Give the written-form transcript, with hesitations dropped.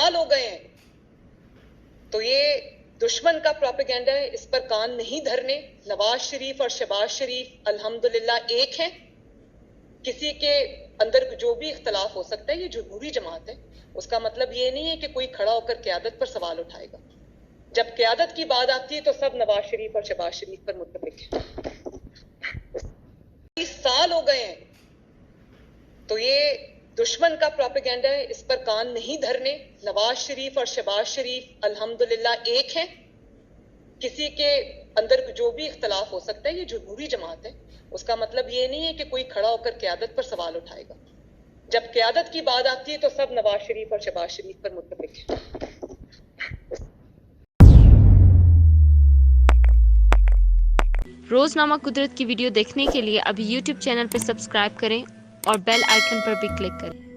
سال ہو گئے ہیں تو یہ دشمن کا پروپیگنڈا ہے، اس پر کان نہیں دھرنے۔ نواز شریف اور شہباز شریف الحمدللہ ایک ہیں۔ کسی کے اندر جو بھی اختلاف ہو سکتا ہے، یہ جمہوری جماعت ہے، اس کا مطلب یہ نہیں ہے کہ کوئی کھڑا ہو کر قیادت پر سوال اٹھائے گا۔ جب قیادت کی بات آتی ہے تو سب نواز شریف اور شہباز شریف پر متفق ہیں۔ 30 سال ہو گئے ہیں تو یہ دشمن کا پروپیگنڈا ہے، اس پر کان نہیں دھرنے۔ نواز شریف اور شہباز شریف الحمدللہ ایک ہیں۔ کسی کے اندر جو بھی اختلاف ہو سکتا ہے، یہ جمہوری جماعت ہے، اس کا مطلب یہ نہیں ہے کہ کوئی کھڑا ہو کر قیادت پر سوال اٹھائے گا۔ جب قیادت کی بات آتی ہے تو سب نواز شریف اور شہباز شریف پر متفق ہیں۔ روزنامہ قدرت کی ویڈیو دیکھنے کے لیے ابھی یوٹیوب چینل پر سبسکرائب کریں اور بیل آئیکن پر بھی کلک کریں۔